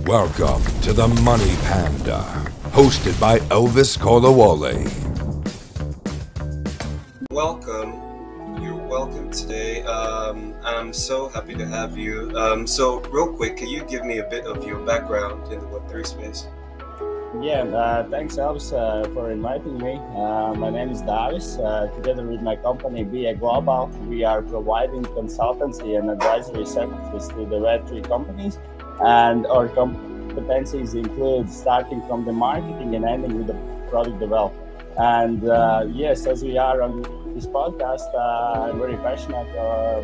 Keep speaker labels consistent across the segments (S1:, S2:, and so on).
S1: Welcome to the Money Panda, hosted by Elvis Kolawole.
S2: Welcome. You're welcome today. I'm so happy to have you. So real quick, can you give me a bit of your background in the Web3 space?
S3: Yeah, thanks Elvis for inviting me. My name is Davis. Together with my company BA Global, we are providing consultancy and advisory services to the Web3 companies. And our competencies include starting from the marketing and ending with the product development. And yes, as we are on this podcast, I'm very passionate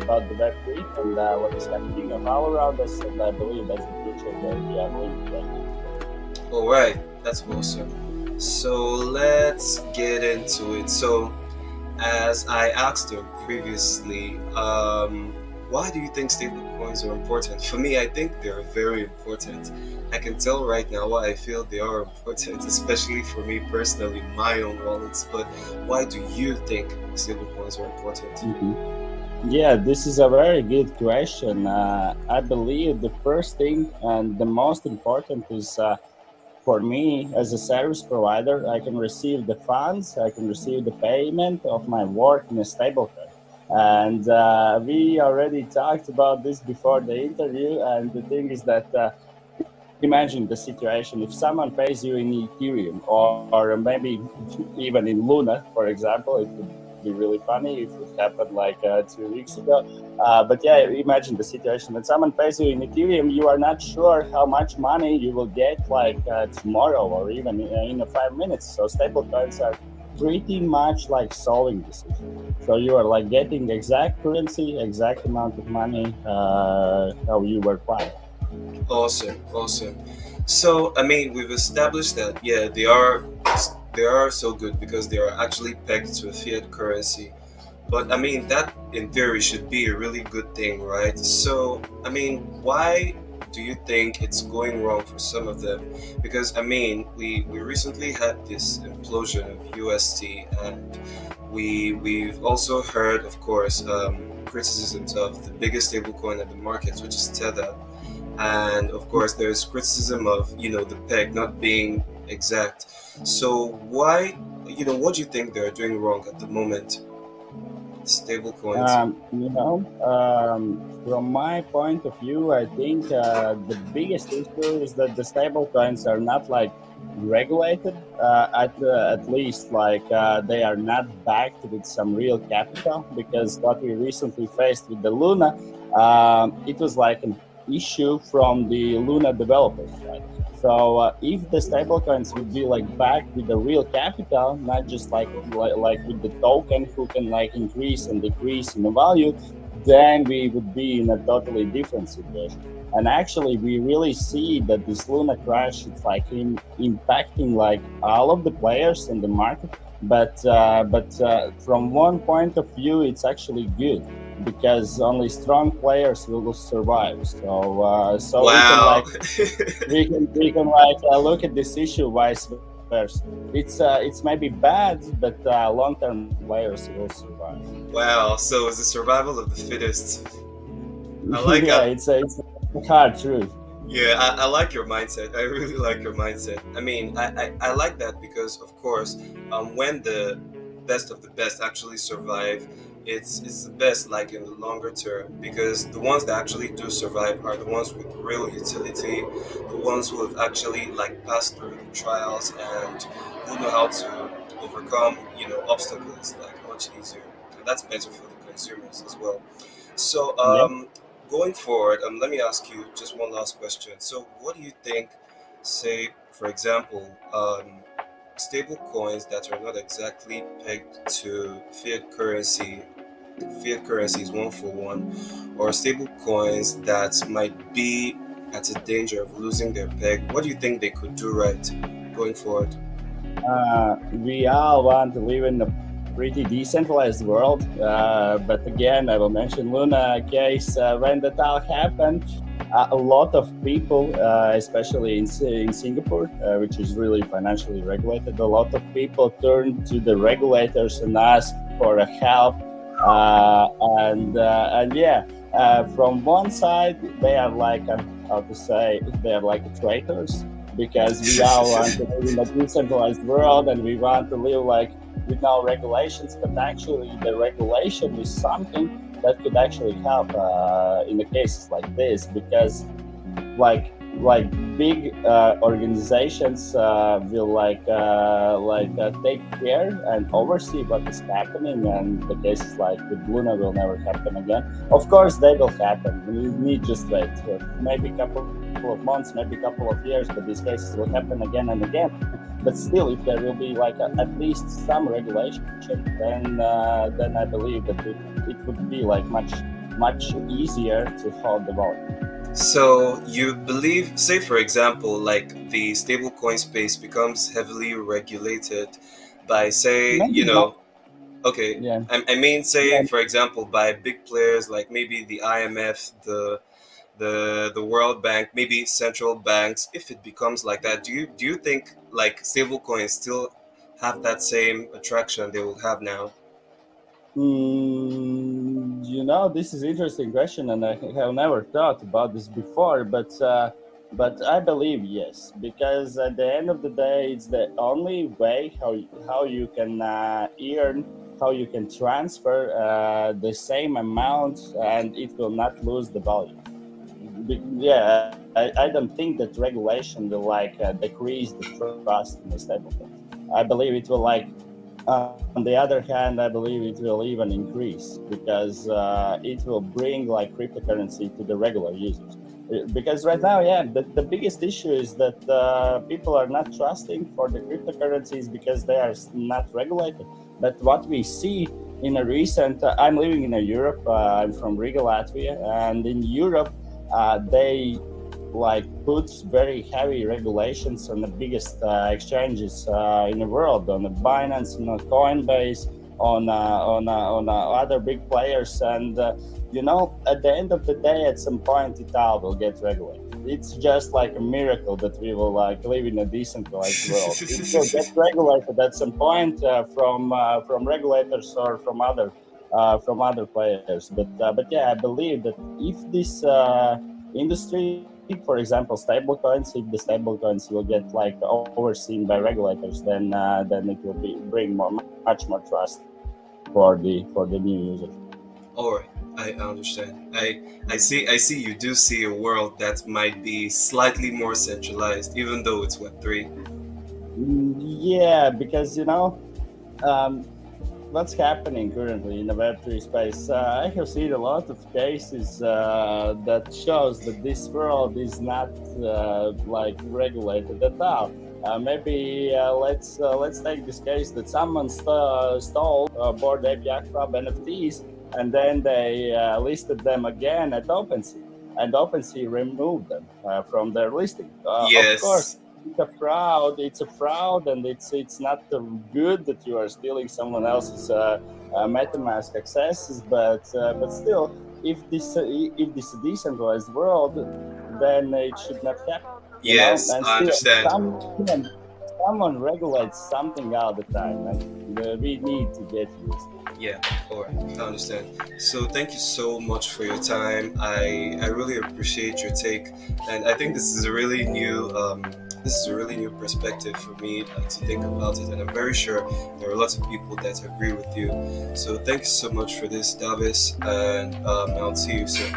S3: about the Web3 and what is happening all around us. And I believe that's the future that we are going to.
S2: All right, that's awesome. So let's get into it. So as I asked you previously, why do you think stablecoins are important? For me, I think they're very important. I can tell right now why I feel they are important, especially for me personally, my own wallets. But why do you think stablecoins are important?
S3: Yeah, this is a very good question. I believe the first thing and the most important is for me as a service provider, I can receive the funds, I can receive the payment of my work in a stablecoin. And we already talked about this before the interview. And the thing is that imagine the situation if someone pays you in Ethereum or maybe even in Luna, for example. It would be really funny if it happened like 2 weeks ago. But yeah, imagine the situation that someone pays you in Ethereum. You are not sure how much money you will get like tomorrow or even in 5 minutes. So stablecoins are pretty much like solving this issue. So you are like getting exact currency, exact amount of money, how you were planning.
S2: Awesome. So I mean, we've established that they are so good because they are actually pegged to a fiat currency. But I mean, that in theory should be a really good thing, right? So I mean, why do you think it's going wrong for some of them? Because I mean, we recently had this implosion of UST, and we've also heard, of course, criticisms of the biggest stablecoin at the market, which is Tether. And of course, there's criticism of the peg not being exact. So why, what do you think they're doing wrong at the moment? Stablecoins.
S3: From my point of view, I think the biggest issue is that the stablecoins are not like regulated, at least like they are not backed with some real capital. Because what we recently faced with the Luna, it was like an issue from the Luna developers, right? So if the stablecoins would be like backed with the real capital, not just like with the token who can like increase and decrease in the value, then we would be in a totally different situation. And actually, we really see that this Luna crash is like impacting like all of the players in the market. But from one point of view, it's actually good, because only strong players will survive. So
S2: Wow.
S3: we can look at this issue vice versa. It's maybe bad, but long-term players will survive.
S2: Wow. So it's the survival of the fittest. I like
S3: yeah,
S2: that.
S3: it's a hard truth.
S2: Yeah, I like your mindset. I really like your mindset. I mean, I like that because, of course, when the best of the best actually survive, it's the best like in the longer term, because the ones that actually do survive are the ones with real utility, the ones who have actually like passed through the trials and who know how to overcome obstacles like much easier. And that's better for the consumers as well. So going forward, let me ask you just one last question. So what do you think, say for example, stable coins that are not exactly pegged to fiat currency is one for one, or stable coins that might be at a danger of losing their peg? What do you think they could do right going forward?
S3: We all want to live in a pretty decentralized world, but again, I will mention Luna case. When that all happened, a lot of people, especially in Singapore, which is really financially regulated, a lot of people turned to the regulators and asked for help. From one side, they are like how to say, they're like traitors, because we all want to live in a decentralized world and we want to live like with no regulations. But actually, the regulation is something that could actually help in the cases like this, because like big organizations will take care and oversee what is happening, and the cases like with Luna will never happen again. Of course, they will happen. We need just wait, maybe a couple of months, maybe a couple of years, but these cases will happen again and again. But still, if there will be like at least some regulation, then I believe that it would be like much easier to hold the volume.
S2: So you believe, say for example, like the stablecoin space becomes heavily regulated by, say,
S3: Maybe not.
S2: okay,
S3: Yeah.
S2: I mean, say
S3: Yeah.
S2: for example, by big players like maybe the IMF, the World Bank, maybe central banks. If it becomes like that, do you think like stablecoins still have that same attraction they will have now?
S3: This is interesting question, and I have never thought about this before. But I believe yes, because at the end of the day, it's the only way how you can earn, how you can transfer the same amount, and it will not lose the value. Yeah, I don't think that regulation will like decrease the trust in the stablecoin. I believe it will like. On the other hand, I believe it will even increase, because it will bring like cryptocurrency to the regular users. Because right now, yeah, the biggest issue is that people are not trusting for the cryptocurrencies because they are not regulated. But what we see in a recent, I'm living in Europe, I'm from Riga, Latvia, and in Europe, they like puts very heavy regulations on the biggest exchanges in the world, on the Binance, on Coinbase, on other big players, and at the end of the day, at some point, it all will get regulated. It's just like a miracle that we will like live in a decentralized world. It will get regulated at some point from regulators or from other players. But yeah, I believe that if this industry, for example, stablecoins, if the stablecoins will get like overseen by regulators, then it will bring much more trust for the new users.
S2: All right, I understand. I see you do see a world that might be slightly more centralized, even though it's Web3.
S3: Yeah, because um, what's happening currently in the Web3 space. I have seen a lot of cases that shows that this world is not like regulated at all. Let's take this case that someone stole Bored Ape Yacht Club NFTs, and then they listed them again at OpenSea, and OpenSea removed them from their listing. Of course,
S2: Yes.
S3: it's a fraud, and it's not good that you are stealing someone else's MetaMask accesses, but still, if this is a decentralized world, then it should not happen,
S2: Yes,
S3: and
S2: I
S3: still
S2: understand.
S3: someone regulates something all the time, and we need to get used.
S2: Yeah, all right, I understand. So thank you so much for your time. I really appreciate your take, and I think this is a really new perspective for me to think about it, and I'm very sure there are lots of people that agree with you. So thank you so much for this, Davis, and I'll see you soon.